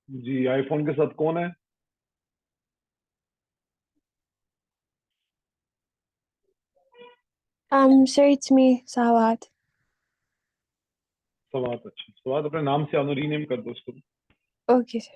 जी, iPhone के साथ कौन है? Sir, it's me, Sawat. Swat, अच्छा सवात अपने नाम से रीनेम कर दो उसको। Okay, sir.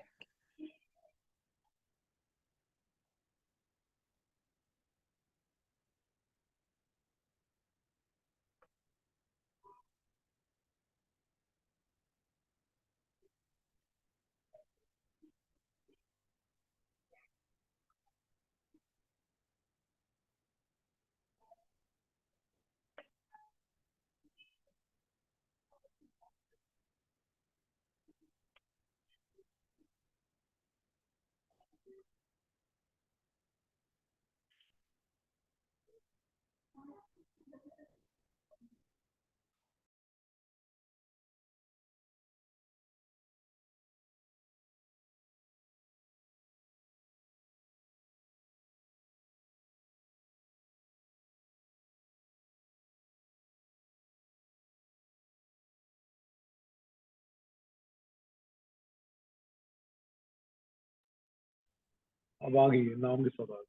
अब आ गई है नाम के साथ आ गई।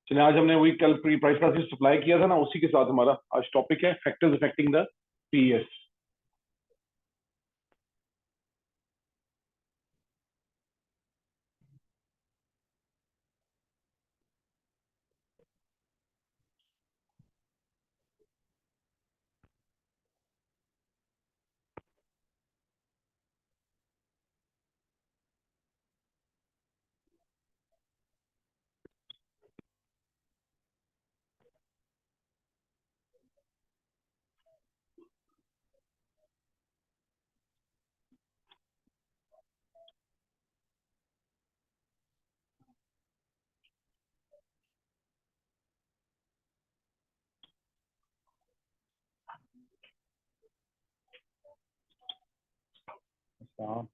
चलिए, आज हमने वही कल प्री प्राइस क्लासेस सप्लाई किया था ना, उसी के साथ हमारा आज टॉपिक है फैक्टर्स अफेक्टिंग द पीएस। हाँ,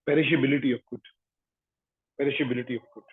Perishability of good. Perishability of good.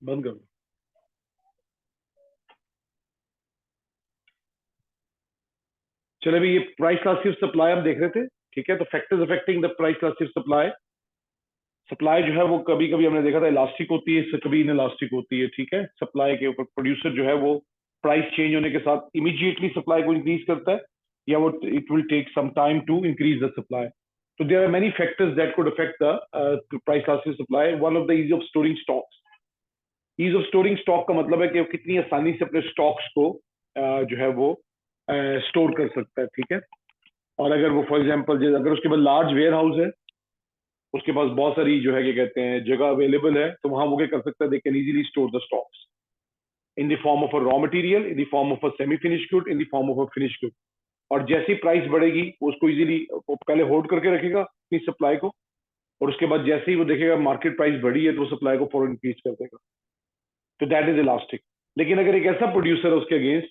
बंद कर दो। चले भी, ये प्राइस इलास्टिक सप्लाई हम देख रहे थे, ठीक है। तो factors affecting the price elastic supply, supply जो है वो कभी कभी हमने देखा था इलास्टिक होती है, कभी इनइलास्टिक होती है, ठीक है। सप्लाई के ऊपर प्रोड्यूसर जो है वो प्राइस चेंज होने के साथ इमीडिएटली सप्लाई को इंक्रीज करता है, या वो it will take some time to increase the supply. तो there are many factors that could affect the price elastic supply. One of the ease of storing stocks. Ease of storing stock का मतलब है कि वो कितनी आसानी से अपने स्टॉक्स को जो है वो स्टोर कर सकता है, ठीक है। और अगर वो फॉर एग्जांपल अगर उसके पास लार्ज वेयर हाउस है, उसके पास बहुत सारी जो है क्या कहते हैं जगह अवेलेबल है, तो वहां वो क्या कर सकता है, they can easily store the stocks in the form of a raw material, in the form of a semi finish good, in the form of a finish good. और जैसी प्राइस बढ़ेगी वो उसको इजीली पहले होल्ड करके रखेगा अपनी supply को, और उसके बाद जैसे ही वो देखेगा मार्केट प्राइस बढ़ी है तो सप्लाई को फौरन इंक्रीज कर देगा। तो दैट इज इलास्टिक। लेकिन अगर एक ऐसा प्रोड्यूसर है उसके अगेंस्ट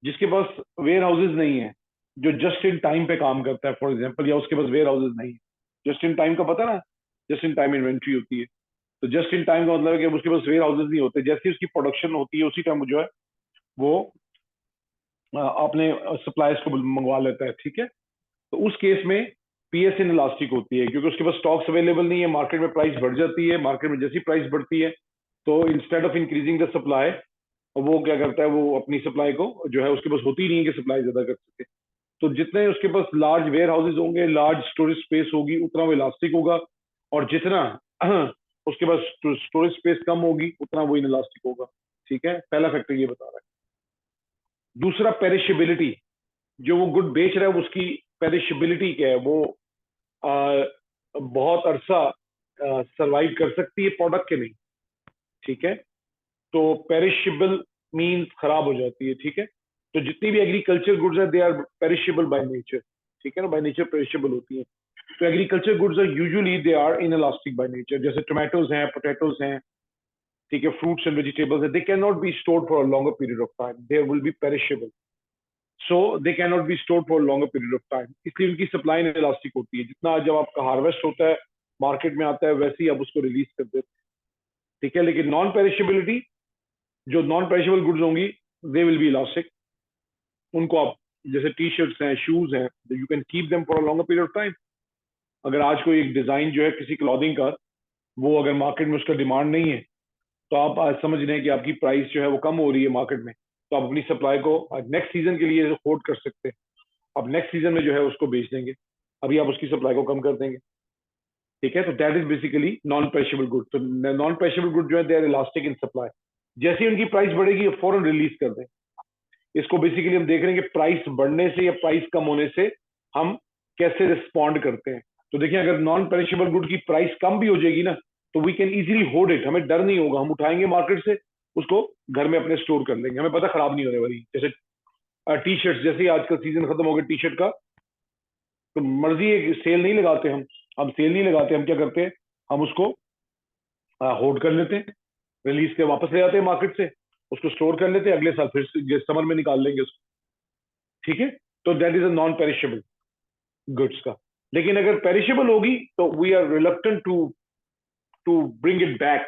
जिसके पास वेयर हाउसेज नहीं है, जो जस्ट इन टाइम पे काम करता है फॉर एग्जांपल, या उसके पास वेयर हाउसेज नहीं है, जस्ट इन टाइम का पता ना, जस्ट इन टाइम इन्वेंट्री होती है। तो जस्ट इन टाइम का मतलब है कि उसके पास वेयर हाउसेज नहीं होते, जैसी उसकी प्रोडक्शन होती है उसी टाइम जो है वो अपने सप्लायर्स को मंगवा लेता है, ठीक है। तो उस केस में पीएस इन इलास्टिक होती है, क्योंकि उसके पास स्टॉक्स अवेलेबल नहीं है, मार्केट में प्राइस बढ़ जाती है, मार्केट में जैसी प्राइस बढ़ती है तो instead of increasing the supply, वो क्या करता है, वो अपनी सप्लाई को जो है उसके पास होती नहीं है कि सप्लाई ज्यादा कर सके। तो जितने उसके पास लार्ज वेयर हाउसेज होंगे, लार्ज स्टोरेज स्पेस होगी, उतना वो इलास्टिक होगा। और जितना उसके बाद स्टोरेज स्पेस कम होगी, उतना वो इनलास्टिक होगा। ठीक है, पहला फैक्टर ये बता रहा है। दूसरा पेरिशेबिलिटी, जो वो गुड बेच रहा है उसकी पेरिशेबिलिटी क्या है, वो बहुत अरसा सरवाइव कर सकती है प्रोडक्ट के नहीं। ठीक है, तो पेरिशेबल मीन्स खराब हो जाती है। ठीक है, तो जितनी भी एग्रीकल्चर गुड्स है they are perishable by nature. ठीक है ना, बाय नेचर पेरिशेबल होती है। तो agriculture goods are usually they are inelastic by nature, जैसे टोमेटोज हैं, पोटैटोज हैं, ठीक है, फ्रूट्स एंड वेजिटेबल्स है, they can not be stored for a longer period of time, they will be perishable, so they can not be stored for longer period of time, इसलिए उनकी supply inelastic होती है। जितना जब आपका harvest होता है, मार्केट में आता है, वैसे ही आप उसको रिलीज कर देते हैं। ठीक है, लेकिन नॉन पेरिशेबिलिटी, जो नॉन पेरिशेबल गुड्स होंगी, दे विल बी इलास्टिक। उनको आप, जैसे टी शर्ट्स हैं, शूज हैं, you can keep them for a longer period of time. अगर आज कोई एक डिजाइन जो है किसी क्लॉथिंग का, वो अगर मार्केट में उसका डिमांड नहीं है, तो आप आज समझ रहे हैं कि आपकी प्राइस जो है वो कम हो रही है मार्केट में, तो आप अपनी सप्लाई को नेक्स्ट सीजन के लिए होल्ड कर सकते हैं। अब नेक्स्ट सीजन में जो है उसको बेच देंगे, अभी आप उसकी सप्लाई को कम कर देंगे। ठीक है, तो that is basically non perishable good. तो नॉन पेरिशेबल गुड जो है they are elastic in supply, जैसे ही उनकी प्राइस बढ़ेगी फौरन रिलीज कर दें। इसको बेसिकली हम देख रहे हैं कि प्राइस बढ़ने से या प्राइस कम होने से हम कैसे रिस्पॉन्ड करते हैं। तो देखिए, अगर नॉन पेरिशेबल गुड की प्राइस कम भी हो जाएगी ना, तो we can easily hold it, हमें डर नहीं होगा, हम उठाएंगे मार्केट से, उसको घर में अपने स्टोर कर लेंगे, हमें पता खराब नहीं होने वाली। जैसे टी शर्ट, जैसे ही आज का सीजन खत्म हो गया टी शर्ट का, तो मर्जी है, सेल नहीं लगाते हम सेल नहीं लगाते, हम क्या करते हैं, हम उसको होल्ड कर लेते हैं, रिलीज के वापस ले आते हैं मार्केट से, उसको स्टोर कर लेते हैं, अगले साल फिर से समर में निकाल लेंगे उसको। ठीक है, तो that is a non perishable goods का। लेकिन अगर पेरिशेबल होगी तो we are reluctant to to bring it back.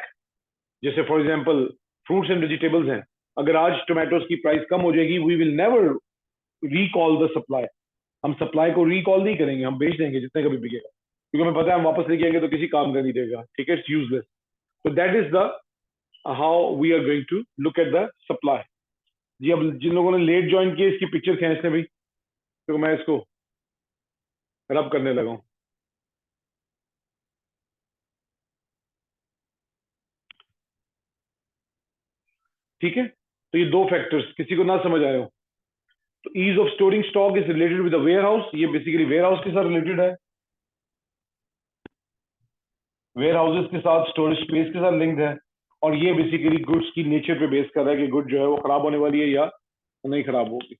जैसे for example fruits and vegetables हैं, अगर आज टोमेटोज की प्राइस कम हो जाएगी, we will never recall the supply, हम सप्लाई को रिकॉल नहीं करेंगे, हम बेच देंगे जितने का भी बिकेगा, क्योंकि हमें पता है हम वापस लेके आएंगे तो किसी काम का नहीं देगा। ठीक है, इट्स यूजलेस। तो that is the how we are going to look at the supply. जी, अब जिन लोगों ने लेट ज्वाइन किए, इसकी पिक्चर खींचने भाई, तो मैं इसको रब करने लगा हूँ। ठीक है, तो ये दो फैक्टर्स किसी को ना समझ आए हो, तो ease of storing stock is related with warehouse, ये बेसिकली वेयर हाउस के साथ रिलेटेड है, वेयर हाउसेस के साथ स्टोरेज स्पेस के साथ लिंक्ड है, और ये बेसिकली गुड्स की नेचर पे बेस कर रहा है कि गुड जो है वो खराब होने वाली है या नहीं खराब होगी।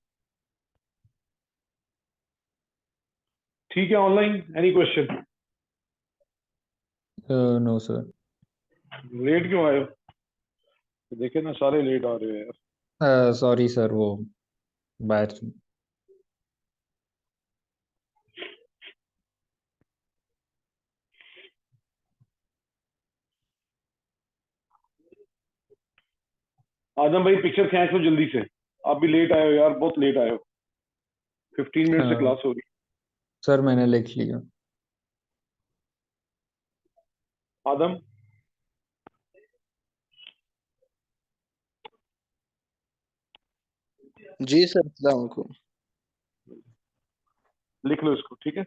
ठीक है, online any question? No sir. Late क्यों आए हो? देखे ना, सारे लेट आ रहे हैं यार। सॉरी सर, वो बाहर। आदम भाई पिक्चर खींच लो जल्दी से, आप भी लेट आए हो यार, बहुत लेट आए हो, 15 मिनट से क्लास हो रही सर मैंने लिख लिया। है। आदम, जी सर, अस्सलाम वालेकुम। लिख लो इसको, ठीक है,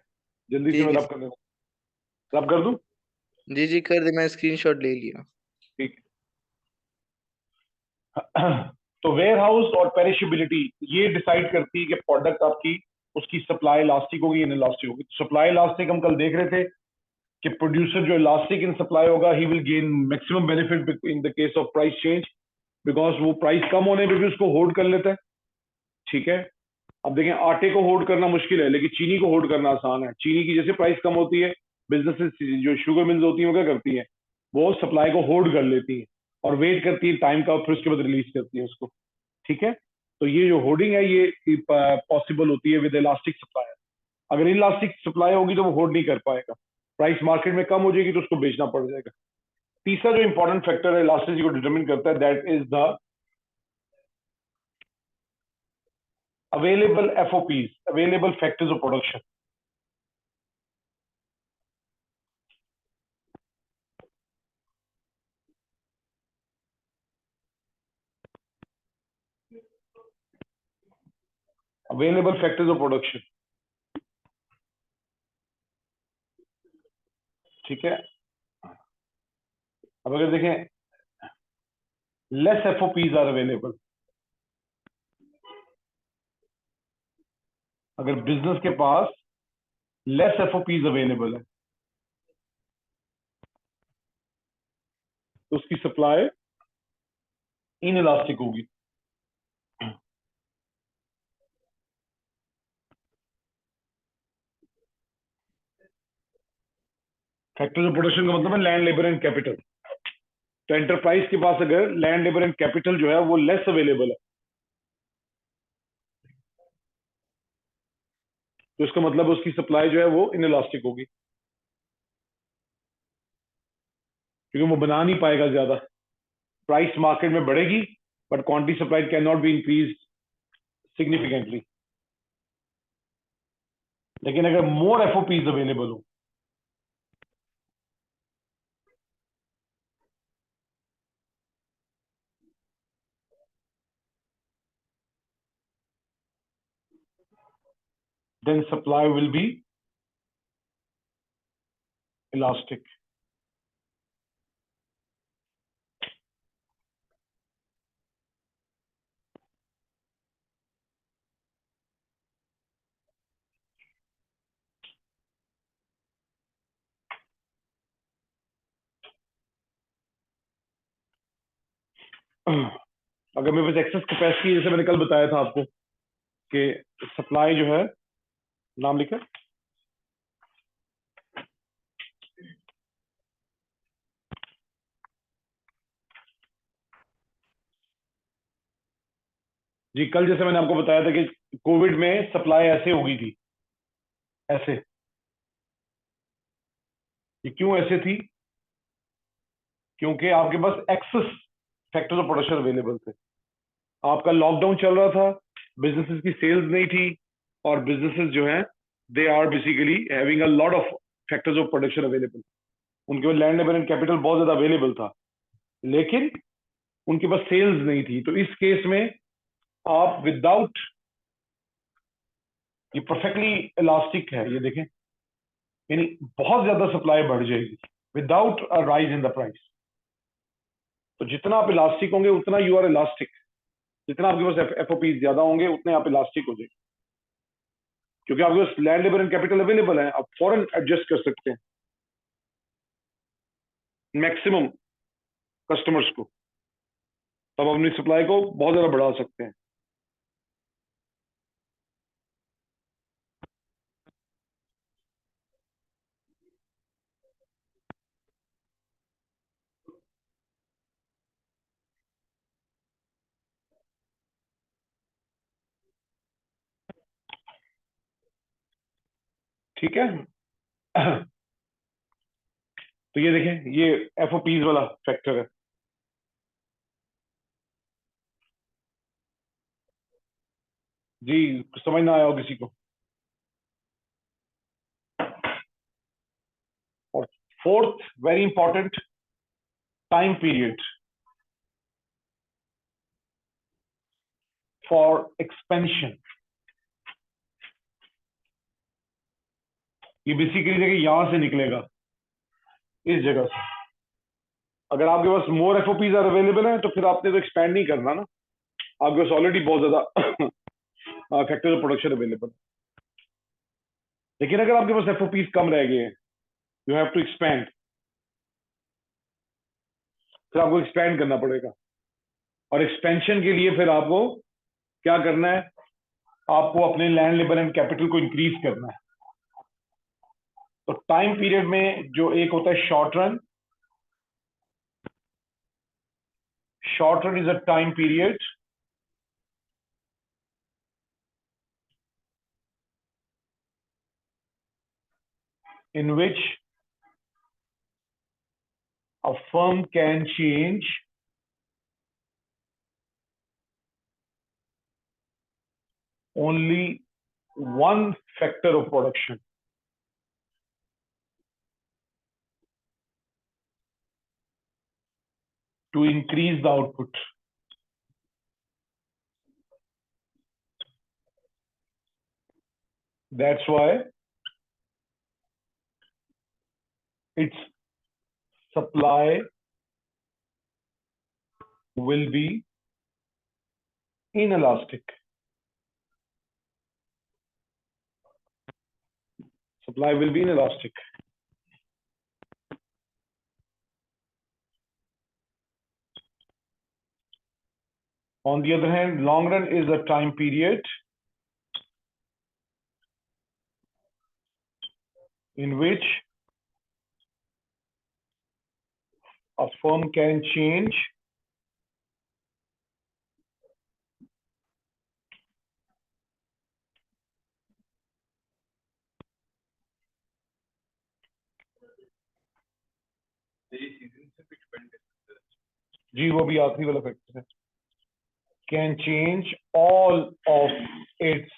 जल्दी से ठीक मैं है रब कर दूँ, रब कर दूँ। जी जी, कर दे, मैं स्क्रीनशॉट ले लिया। ठीक है। तो वेयर हाउस और पेरिशेबिलिटी ये डिसाइड करती है कि प्रोडक्ट आपकी, उसकी सप्लाई इलास्टिक होगी या इलास्टिक होगी। सप्लाई इलास्टिक हम कल देख रहे थे कि प्रोड्यूसर जो इलास्टिक इन सप्लाई होगा, he will gain maximum benefit in the case of price change, because वो प्राइस कम होने पे भी उसको होल्ड कर लेता है। ठीक है, अब देखें, आटे को होल्ड करना मुश्किल है, लेकिन चीनी को होल्ड करना आसान है। चीनी की जैसे प्राइस कम होती है, बिजनेसेस जो शुगर मिल्स होती हैं वो क्या करती हैं, वो सप्लाई को होल्ड कर लेती है और वेट करती है टाइम का, फिर उसके बाद रिलीज करती है उसको। ठीक है, तो ये जो होल्डिंग है ये पॉसिबल होती है विद इलास्टिक सप्लाई। अगर इलास्टिक सप्लाई होगी तो वो होल्ड नहीं कर पाएगा, प्राइस मार्केट में कम हो जाएगी तो उसको बेचना पड़ जाएगा। तीसरा जो इंपॉर्टेंट फैक्टर है इलास्टिसिटी को डिटरमिन करता है, that is the available FOPs, available factors of production. Available factors of production. ठीक है, अब अगर देखें, लेस एफओपीज आर अवेलेबल, अगर बिजनेस के पास लेस एफओपीज अवेलेबल है तो उसकी सप्लाई इनइलास्टिक होगी। फैक्टर्स ऑफ प्रोडक्शन का मतलब है लैंड, लेबर एंड कैपिटल। तो एंटरप्राइज के पास अगर लैंड, लेबर एंड कैपिटल जो है वो लेस अवेलेबल है तो इसका मतलब उसकी सप्लाई जो है वो इनइलास्टिक होगी, क्योंकि वो बना नहीं पाएगा ज्यादा। प्राइस मार्केट में बढ़ेगी but quantity supply can not be increase significantly. लेकिन अगर मोर एफओपीज अवेलेबल हो, then supply will be elastic. अगर मेरे पास एक्सेस कैपेसिटी, जैसे मैंने कल बताया था आपको कि सप्लाई जो है, नाम लिखा जी, कल जैसे मैंने आपको बताया था कि कोविड में सप्लाई ऐसे हो गई थी, ऐसे। ये क्यों ऐसे थी? क्योंकि आपके पास excess factors of production available थे। आपका लॉकडाउन चल रहा था, बिजनेसेस की सेल्स नहीं थी, और बिजनेसेस जो हैं they are basically having a lot of factors of production available. उनके पास लैंड, लेबर एंड कैपिटल बहुत ज्यादा अवेलेबल था, लेकिन उनके पास सेल्स नहीं थी। तो इस केस में आप विदाउट, ये परफेक्टली इलास्टिक है, ये देखें, यानी बहुत ज्यादा सप्लाई बढ़ जाएगी without a rise in the price. तो जितना आप इलास्टिक होंगे उतना यू आर इलास्टिक, जितना आपके पास एफओपी ज्यादा होंगे उतने आप इलास्टिक हो जाएंगे, क्योंकि आपके पास land, labour and capital available है, आप फौरन एडजस्ट कर सकते हैं मैक्सिमम कस्टमर्स को, तब अपनी सप्लाई को बहुत ज्यादा बढ़ा सकते हैं। ठीक है। तो ये देखें, ये एफओपीज वाला फैक्टर है। जी, समझ ना आया हो किसी को? और fourth very important, time period for expansion. ये बेसिकली देखिए यहां से निकलेगा, इस जगह से। अगर आपके पास मोर एफओपीज आर अवेलेबल है तो फिर आपने तो एक्सपैंड नहीं करना ना, आपके पास ऑलरेडी बहुत ज्यादा फैक्टर्स ऑफ प्रोडक्शन अवेलेबल। लेकिन अगर आपके पास एफओपीज कम रह गए हैं, यू हैव टू एक्सपैंड, फिर आपको एक्सपैंड करना पड़ेगा। और एक्सपेंशन के लिए फिर आपको क्या करना है? आपको अपने लैंड, लेबर एंड कैपिटल को इंक्रीज करना है। तो टाइम पीरियड में जो एक होता है short run, short run is a time period in which a firm can change only one factor of production to increase the output. That's why it's supply will be inelastic. Supply will be inelastic. On the other hand, long run is a time period in which a firm can change जी वो भी आखिरी वाला factor है can change all of its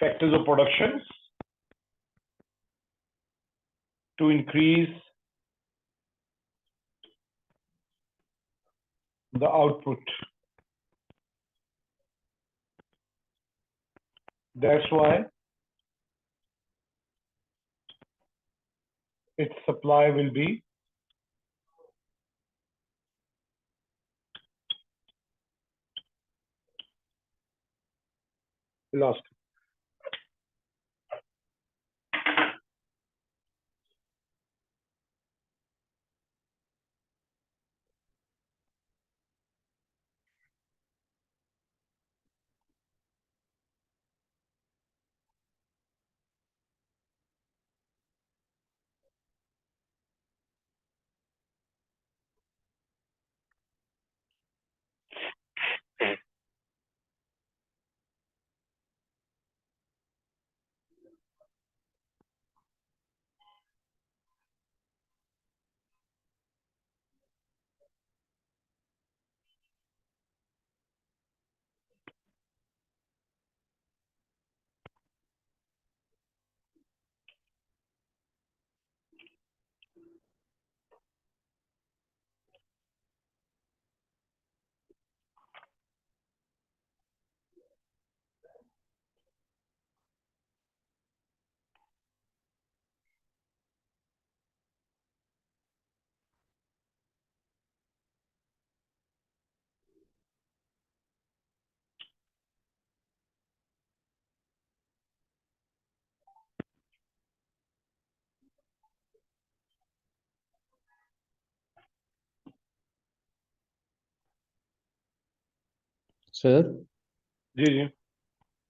factors of production to increase the output. That's why its supply will be elastic. Sir जी जी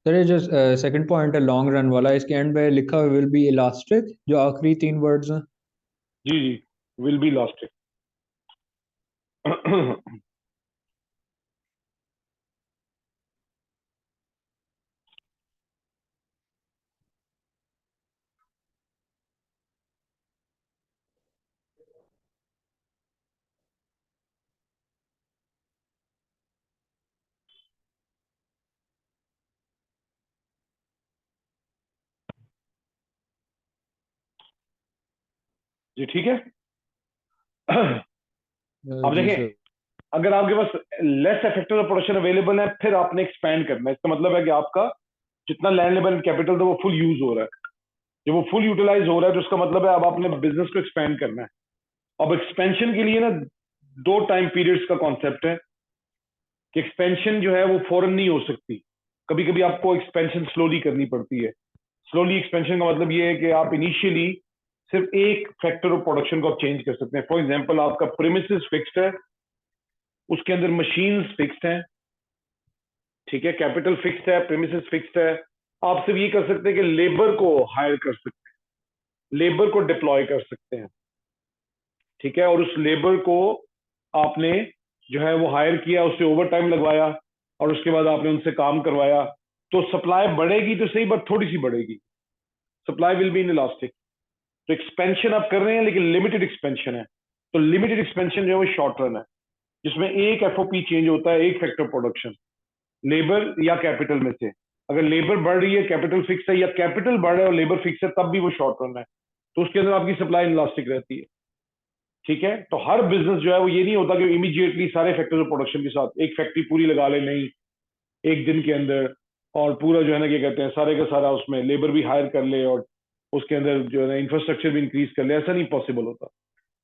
sir ये जो second point है लॉन्ग रन वाला, इसके एंड पे लिखा हुआ विल बी इलास्टिक, जो आखिरी 3 वर्ड्स हैं। जी जी will be elastic. जी ठीक है अब जी देखें सर। अगर आपके पास लेस इफेक्टिव प्रोडक्शन अवेलेबल है फिर आपने एक्सपैंड करना है इसका मतलब है कि आपका जितना लैंड लेवल कैपिटल था वो फुल यूज हो रहा है जब वो फुल यूटिलाइज हो रहा है तो उसका मतलब है अब आपने बिजनेस को एक्सपैंड करना है अब एक्सपेंशन के लिए ना 2 टाइम पीरियड्स का कॉन्सेप्ट है कि एक्सपेंशन जो है वो फौरन नहीं हो सकती कभी कभी आपको एक्सपेंशन स्लोली करनी पड़ती है स्लोली एक्सपेंशन का मतलब ये है कि आप इनिशियली सिर्फ एक फैक्टर ऑफ प्रोडक्शन को आप चेंज कर सकते हैं फॉर एग्जांपल आपका प्रीमिसेस फिक्स्ड है उसके अंदर मशीन्स फिक्स्ड हैं ठीक है कैपिटल फिक्स्ड है प्रीमिसेस फिक्स्ड है आप सिर्फ ये कर सकते हैं कि लेबर को हायर कर सकते हैं लेबर को डिप्लॉय कर सकते हैं ठीक है और उस लेबर को आपने जो है वो हायर किया उससे ओवर टाइम लगवाया और उसके बाद आपने उनसे काम करवाया तो सप्लाई बढ़ेगी तो सही बट थोड़ी सी बढ़ेगी supply will be in elastic तो एक्सपेंशन आप कर रहे हैं लेकिन लिमिटेड एक्सपेंशन है तो लिमिटेड एक्सपेंशन जो है वो शॉर्ट रन है जिसमें एक एफओपी चेंज होता है एक फैक्टर प्रोडक्शन लेबर या कैपिटल में से अगर लेबर बढ़ रही है कैपिटल फिक्स है या कैपिटल बढ़ रहा है और लेबर फिक्स है तब भी वो शॉर्ट रन है तो उसके अंदर आपकी सप्लाई इलास्टिक रहती है ठीक है तो हर बिजनेस जो है वो ये नहीं होता कि इमीडिएटली सारे फैक्टर्स ऑफ प्रोडक्शन के साथ एक फैक्ट्री पूरी लगा ले नहीं एक दिन के अंदर और पूरा जो है ना क्या कहते हैं सारे का सारा उसमें लेबर भी हायर कर ले और उसके अंदर जो है ना इंफ्रास्ट्रक्चर भी इंक्रीज कर ले ऐसा नहीं पॉसिबल होता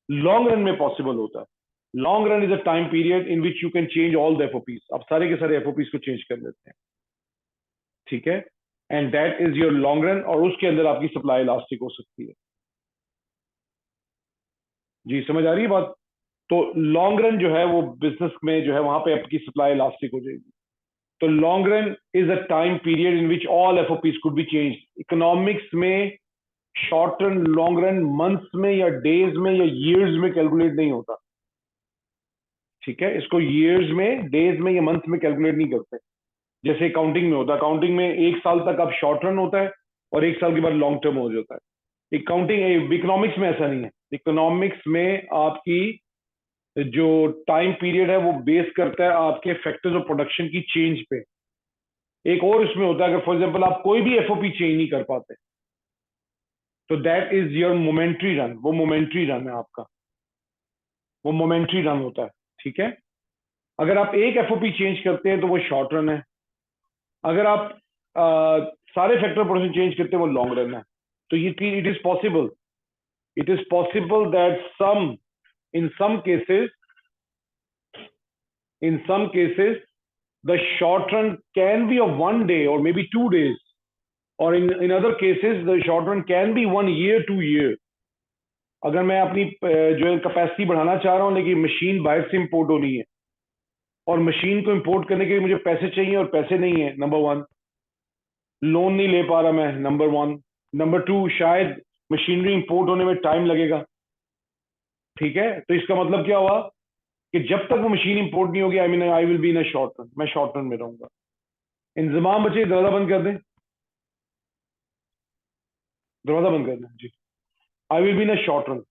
लॉन्ग रन में पॉसिबल होता है। Long run is a time period in which you can change all the FOPs. आप सारे के सारे एफओपीज को चेंज कर लेते हैं, ठीक है, and that is your long run, और उसके अंदर आपकी सप्लाई इलास्टिक हो सकती है। जी समझ आ रही है बात? तो लॉन्ग रन जो है वो बिजनेस में जो है वहां पे आपकी सप्लाई इलास्टिक हो जाएगी। तो long run is a time period in which all FOPs could be change. Economics में short run long run months में या डेज में या ईयर्स में कैलकुलेट नहीं होता, ठीक है, इसको ईयर्स में, डेज में या मंथ में कैलकुलेट नहीं करते जैसे अकाउंटिंग में होता है। अकाउंटिंग में एक साल तक आप शॉर्ट रन होता है और एक साल के बाद लॉन्ग टर्म हो जाता है। अकाउंटिंग इकोनॉमिक्स में ऐसा नहीं है। इकोनॉमिक्स में आपकी जो टाइम पीरियड है वो बेस करता है आपके फैक्टर्स ऑफ प्रोडक्शन की चेंज पे। एक और इसमें होता है, अगर फॉर एग्जांपल आप कोई भी एफओपी चेंज नहीं कर पाते तो that is your momentary run. वो मोमेंट्री रन है आपका, वो मोमेंट्री रन होता है, ठीक है। अगर आप एक एफओपी चेंज करते हैं तो वो शॉर्ट रन है। अगर आप सारे फैक्टर प्रोडक्शन चेंज करते हैं वो लॉन्ग रन है। तो ये it is possible, it is possible that some in some cases, in some cases the short run can be of 1 day or maybe 2 days, or in other cases the short run can be 1 year 2 year। अगर मैं अपनी जो है capacity बढ़ाना चाह रहा हूं लेकिन मशीन बाहर से इंपोर्ट होनी है और मशीन को इंपोर्ट करने के लिए मुझे पैसे चाहिए और पैसे नहीं है, नंबर वन, लोन नहीं ले पा रहा मैं, नंबर वन, नंबर टू, शायद मशीनरी इंपोर्ट होने में टाइम लगेगा, ठीक है। तो इसका मतलब क्या हुआ कि जब तक वो मशीन इंपोर्ट नहीं होगी आई will be in a short run, मैं शॉर्ट रन में रहूंगा। इंतजाम बचे, दरवाजा बंद कर दें, दरवाजा बंद कर दें जी। I will be in a short run.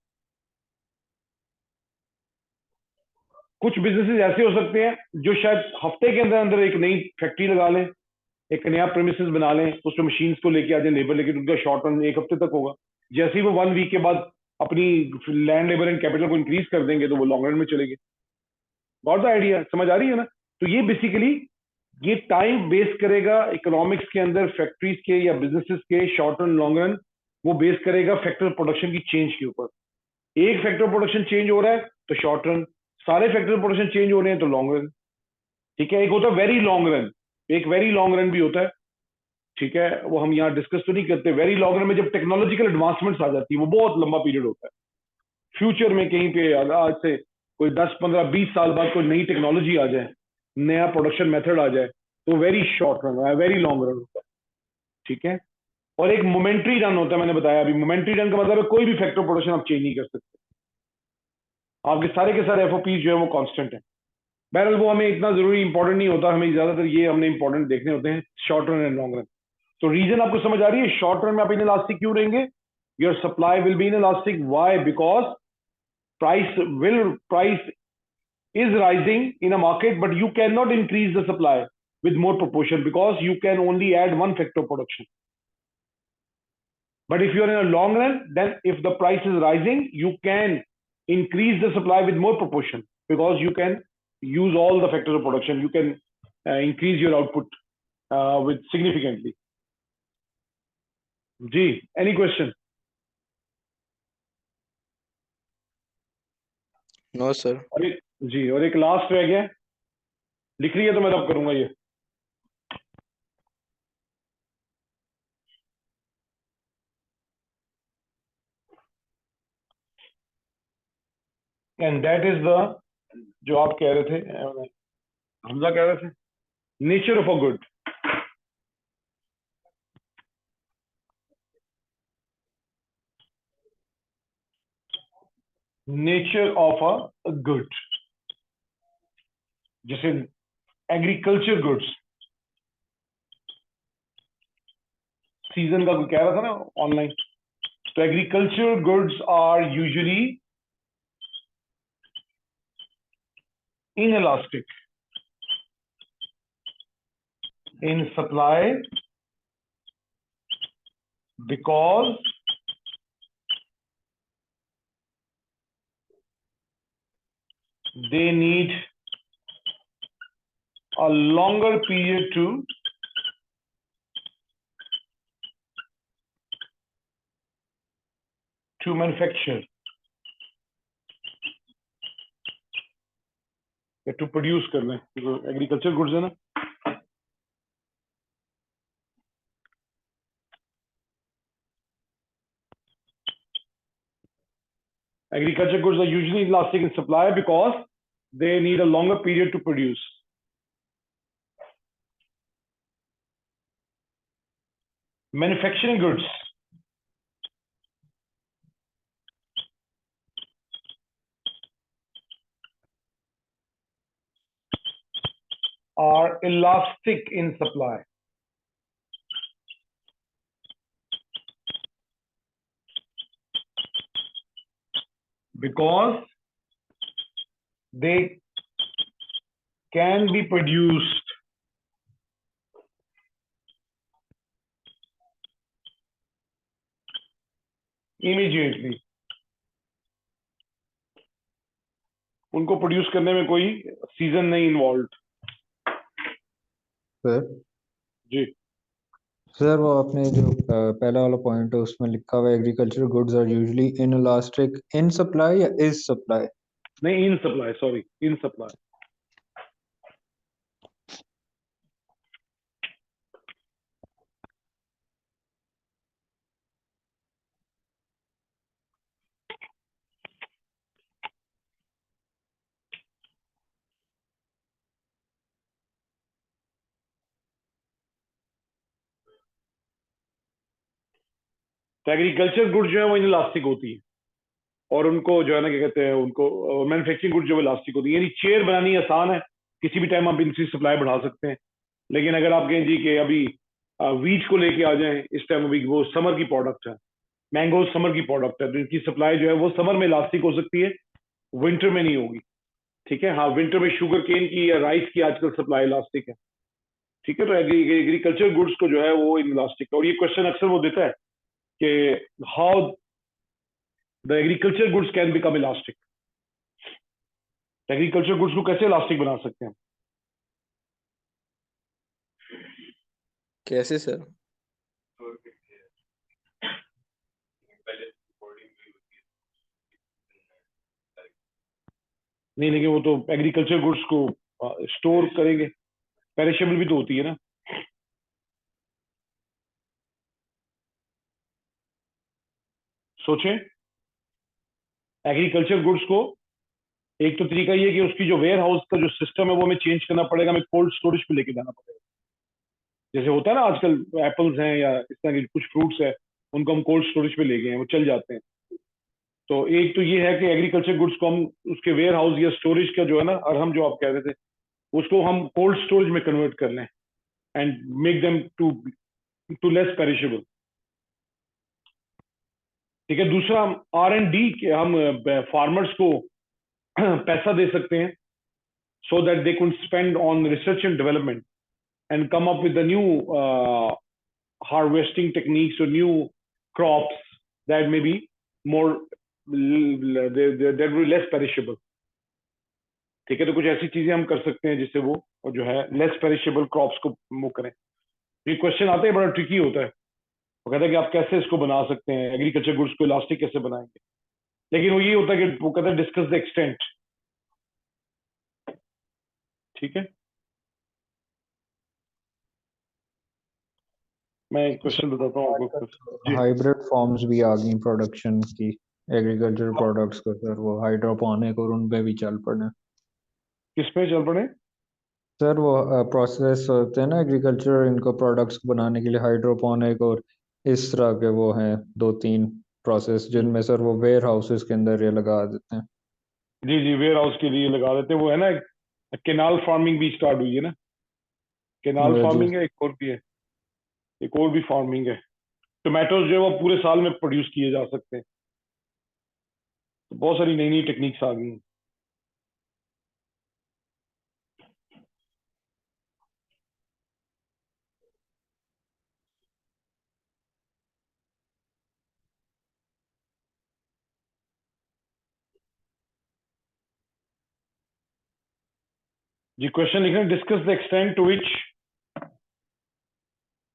कुछ बिजनेसेस ऐसे हो सकते हैं जो शायद हफ्ते के अंदर अंदर एक नई फैक्ट्री लगा लें, एक नया प्रेमिसेस बना लें, उसमें मशीन्स को लेके आ जाए, लेबर लेके, उनका शॉर्ट रन एक हफ्ते तक होगा। जैसे ही वो 1 वीक के बाद अपनी लैंड लेबर एंड कैपिटल को इंक्रीज कर देंगे तो वो लॉन्ग रन में चलेंगे। Got the idea? समझ आ रही है ना? तो ये बेसिकली ये टाइम बेस करेगा इकोनॉमिक्स के अंदर फैक्ट्रीज के या बिजनेसेस के शॉर्ट रन लॉन्ग रन, वो बेस करेगा फैक्टर प्रोडक्शन की चेंज के ऊपर। एक फैक्टर प्रोडक्शन चेंज हो रहा है तो शॉर्ट रन, सारे फैक्टर प्रोडक्शन चेंज हो रहे हैं तो लॉन्ग रन, ठीक है। एक होता है वेरी लॉन्ग रन, एक वेरी लॉन्ग रन भी होता है, ठीक है, वो हम यहाँ डिस्कस तो नहीं करते। वेरी लॉन्ग रन में जब टेक्नोलॉजिकल एडवांसमेंट्स आ जाती है वो बहुत लंबा पीरियड होता है। फ्यूचर में कहीं पे आज से कोई 10 15 20 साल बाद कोई नई टेक्नोलॉजी आ जाए, नया प्रोडक्शन मेथड आ जाए तो वेरी शॉर्ट रन है, वेरी लॉन्ग रन होता है, ठीक है। और एक मोमेंट्री रन होता है, मैंने बताया अभी। मोमेंट्री रन का मतलब है कोई भी फैक्टर प्रोडक्शन आप चेंज नहीं कर सकते, आपके सारे के सारे एफओपी जो है वो कांस्टेंट है। बहरहाल वो हमें इतना जरूरी इंपॉर्टेंट नहीं होता, हमें ज्यादातर ये हमने इंपॉर्टेंट देखने होते हैं short run and long run. तो रीजन आपको समझ आ रही है? शॉर्ट रन में आप इनइलास्टिक क्यों रहेंगे? Your supply will be inelastic. Why? Because price is rising in a market, but you cannot increase the supply with more proportion because you can only add one factor of production. But if you are in a long run, then if the price is rising, you can increase the supply with more proportion because you can use all the factors of production. You can increase your output with significantly. जी, any question? No sir. और एक जी, और एक last रह गया, लिख रही है तो मैं तब करूंगा ये। एंड दैट इज द, जो आप कह रहे थे, हमजा कह रहे थे, nature of a good. Nature of a good, जैसे एग्रीकल्चर गुड्स, सीजन का कोई कह रहा था ना ऑनलाइन, तो agriculture goods are usually inelastic in supply because they need a longer period to manufacture, या टू प्रोड्यूस करना है, एग्रीकल्चर गुड्स है ना। Agriculture goods are usually elastic in supply because they need a longer period to produce. Manufacturing goods are elastic in supply because they can be produced immediately. उनको produce करने में कोई season नहीं involve. Sir जी sir वो आपने जो पहला वाला पॉइंट है उसमें लिखा हुआ है agriculture goods are usually inelastic in supply या इज सप्लाई? नहीं, in supply, sorry, in supply. तो एग्रीकल्चर गुड्स जो है वो इनइलास्टिक होती है और उनको जो है ना क्या कहते हैं, उनको मैन्युफैक्चरिंग गुड्स जो है इलास्टिक होती है। यानी चेयर बनानी आसान है, किसी भी टाइम आप इनकी सप्लाई बढ़ा सकते हैं। लेकिन अगर आप कहें जी कि अभी वीट को लेके आ जाएं इस टाइम, अभी वो समर की प्रोडक्ट है, मैंगो समर की प्रोडक्ट है, तो इनकी सप्लाई जो है वो समर में इलास्टिक हो सकती है, विंटर में नहीं होगी। ठीक है, हाँ, विंटर में शुगर केन की या राइस की आजकल सप्लाई इलास्टिक है। ठीक है, तो एग्रीकल्चर गुड्स को जो है वो इलास्टिक। और ये क्वेश्चन अक्सर वो देता है कि how the agriculture goods can become elastic. Agriculture goods को कैसे इलास्टिक बना सकते हैं? कैसे सर? नहीं, लेकिन वो तो एग्रीकल्चर गुड्स को स्टोर करेंगे, पेरिशेबल भी तो होती है ना। सोचें, एग्रीकल्चर गुड्स को एक तो तरीका ये है कि उसकी जो वेयर हाउस का जो सिस्टम है वो हमें चेंज करना पड़ेगा, हमें कोल्ड स्टोरेज पे लेके जाना पड़ेगा। जैसे होता है ना आजकल एप्पल्स हैं या इस तरह के कुछ फ्रूट्स है, उनको हम कोल्ड स्टोरेज पे ले गए हैं, वो चल जाते हैं। तो एक तो ये है कि एग्रीकल्चर गुड्स को हम उसके वेयर हाउस या स्टोरेज का जो है ना, और हम जो आप कह रहे थे उसको हम कोल्ड स्टोरेज में कन्वर्ट कर लें and make them to less perishable. ठीक है, दूसरा R&D के हम फार्मर्स को पैसा दे सकते हैं so that they could spend on research and development and come up with the new harvesting techniques or new crops that may be more that will be less perishable. ठीक है, तो कुछ ऐसी चीजें हम कर सकते हैं जिससे वो और जो है लेस पेरिशेबल क्रॉप्स को वो करें। ये क्वेश्चन आते हैं, बड़ा ट्रिकी होता है। वो कहता है कि आप कैसे इसको बना सकते हैं, एग्रीकल्चर गुड्स को इलास्टिक कैसे बनाएंगे। लेकिन वो ये होता है कि वो कहता है डिस्कस द एक्सटेंट। ठीक है, मैं एक क्वेश्चन बताता हूँ आपको। जी हाइब्रिड फॉर्म्स भी आ गई प्रोडक्शन की एग्रीकल्चर प्रोडक्ट्स को सर, वो हाइड्रोपोनिक और उन पे भी चल पड़े। किस पे चल पड़े? सर वो प्रोसेस होते हैं ना एग्रीकल्चर इनको प्रोडक्ट्स को बनाने के लिए, हाइड्रोपोनिक और इस तरह के वो हैं दो तीन प्रोसेस जिनमें सर वो वेयर हाउसेस के अंदर ये लगा देते हैं। जी जी, वेयर हाउस के लिए लगा देते हैं। वो है ना, केनाल फार्मिंग भी स्टार्ट हुई है ना, केनाल जी फार्मिंग है, एक और भी है, एक और भी फार्मिंग है। टोमेटोज जो है वो पूरे साल में प्रोड्यूस किए जा सकते हैं। तो बहुत सारी नई नई टेक्निक्स आ गई हैं। जी क्वेश्चन लिख रहे हैं, discuss the extent to which,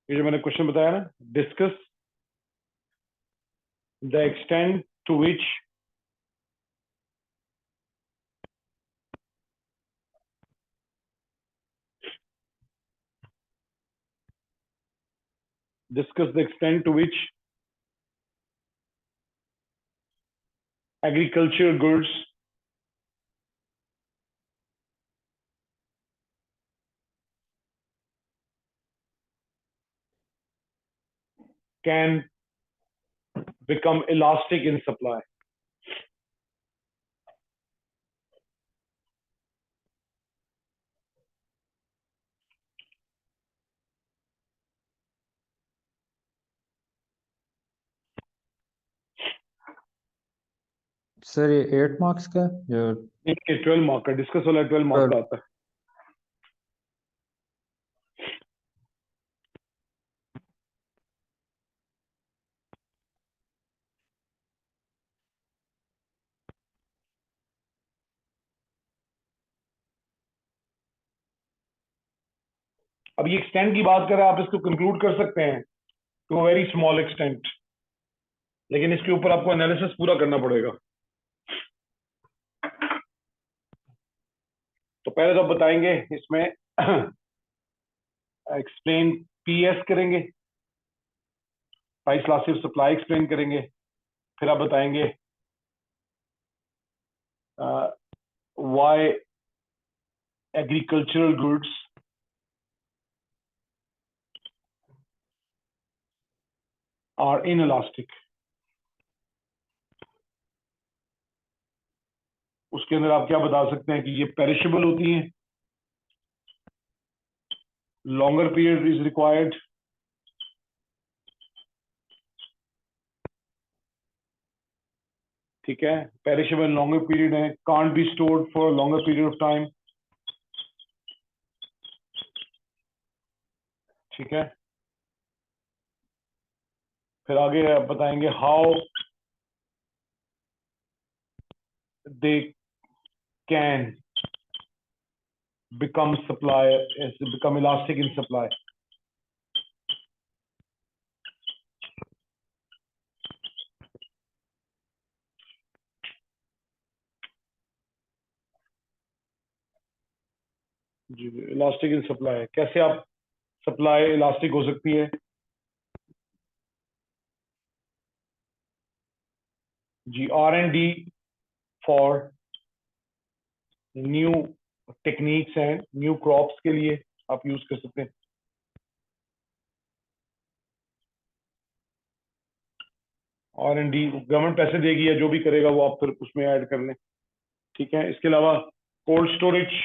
ये जो मैंने क्वेश्चन बताया ना, discuss the extent to which discuss the extent to which agricultural goods can become elastic in supply. Sir ये 8 मार्क्स का है या 12 मार्क का डिस्कस वाला 12 मार्क का आता है। अब ये एक्सटेंट की बात करें, आप इसको कंक्लूड कर सकते हैं टू वेरी स्मॉल एक्सटेंट, लेकिन इसके ऊपर आपको एनालिसिस पूरा करना पड़ेगा। तो पहले तो आप बताएंगे इसमें एक्सप्लेन पीएस करेंगे, प्राइस इलास्टिक सप्लाई एक्सप्लेन करेंगे, फिर आप बताएंगे why agricultural goods are inelastic. उसके अंदर आप क्या बता सकते हैं कि ये पेरिशेबल होती हैं, लॉन्गर पीरियड इज रिक्वायर्ड, ठीक है, पेरिशेबल लॉन्गर पीरियड है, can't be stored for longer period of time, ठीक है। फिर आगे आप बताएंगे how they can become elastic in supply। जी, इलास्टिक इन सप्लाई, कैसे आप सप्लाई इलास्टिक हो सकती है? जी, R&D फॉर न्यू टेक्निक्स हैं, न्यू क्रॉप्स के लिए आप यूज कर सकते हैं। R&D गवर्नमेंट पैसे देगी या जो भी करेगा वो आप फिर उसमें ऐड कर लें, ठीक है। इसके अलावा कोल्ड स्टोरेज,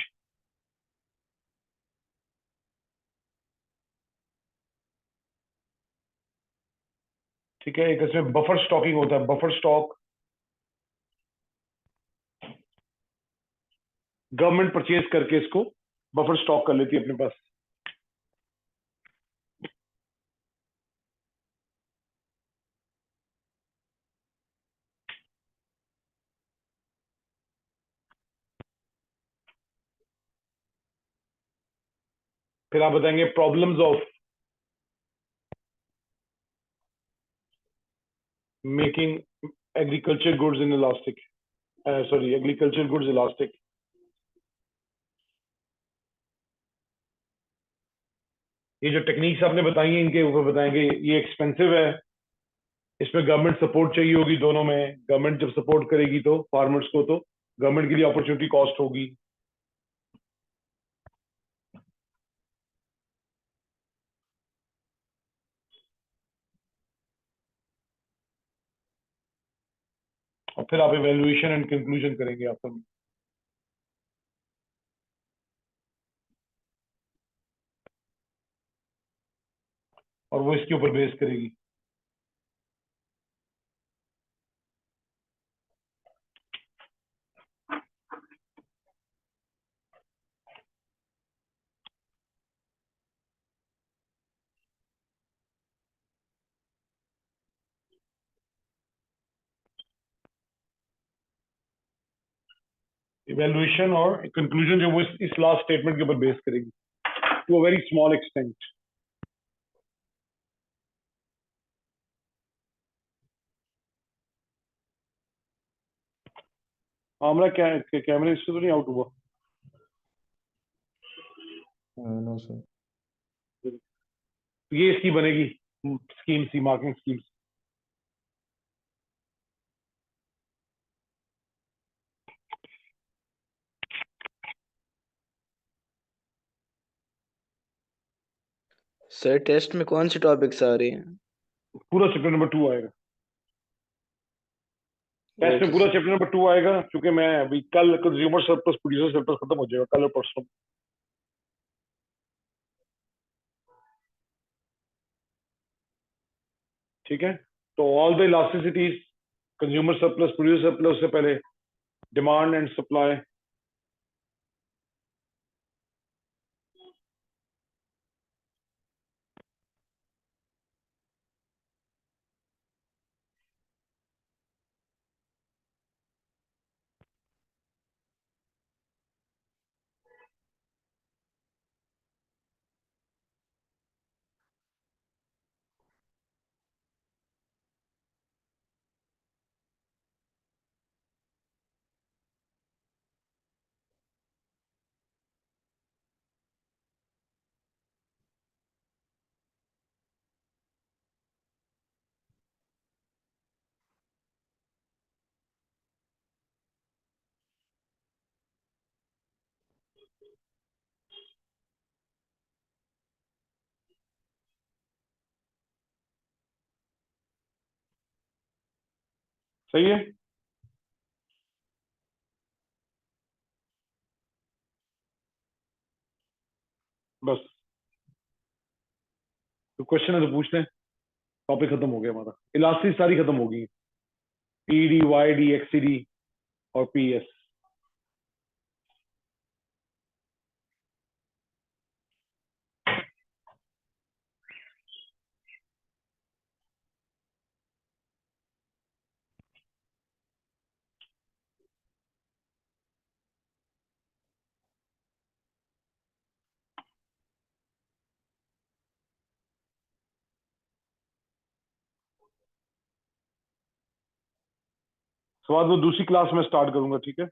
ठीक है। एक इसमें बफर स्टॉकिंग होता है, बफर स्टॉक गवर्नमेंट परचेज करके इसको बफर स्टॉक कर लेती है अपने पास। फिर आप बताएंगे problems of making agriculture goods in elastic, sorry agriculture goods elastic. ये जो टेक्निक्स आपने बताई हैं इनके ऊपर बताएंगे, ये एक्सपेंसिव है, इसमें गवर्नमेंट सपोर्ट चाहिए होगी, दोनों में गवर्नमेंट जब सपोर्ट करेगी तो फार्मर्स को, तो गवर्नमेंट के लिए अपॉर्चुनिटी कॉस्ट होगी। और फिर आप इवैल्यूएशन एंड कंक्लूजन करेंगे आप सब। और वो इसके ऊपर बेस करेगी। इवैल्यूएशन और कंक्लूजन जो वो इस लास्ट स्टेटमेंट के ऊपर बेस करेगी to a very small extent. हमारा क्या कैमरे इससे तो नहीं आउट हुआ? No sir. ये इसकी बनेगी schemes, the marking schemes. Sir test में कौन सी टॉपिक्स आ रही हैं? पूरा चैप्टर नंबर 2 आएगा टेस्ट में, ओके पूरा सर। चैप्टर नंबर 2 आएगा, क्योंकि मैं अभी कल कंज्यूमर सरप्लस प्रोड्यूसर सरप्लस खत्म हो जाएगा, कल और परसों। ठीक है, तो all the इलास्टिसिटीज, consumer surplus producer surplus से पहले डिमांड एंड सप्लाई, सही है। बस तो क्वेश्चन है तो पूछ लें, टॉपिक खत्म हो गया हमारा, इलास्टिक सारी खत्म हो गई, पीडी, वाईडी, एक्ससीडी और पीएस। उसके बाद वो दूसरी क्लास में स्टार्ट करूंगा, ठीक है।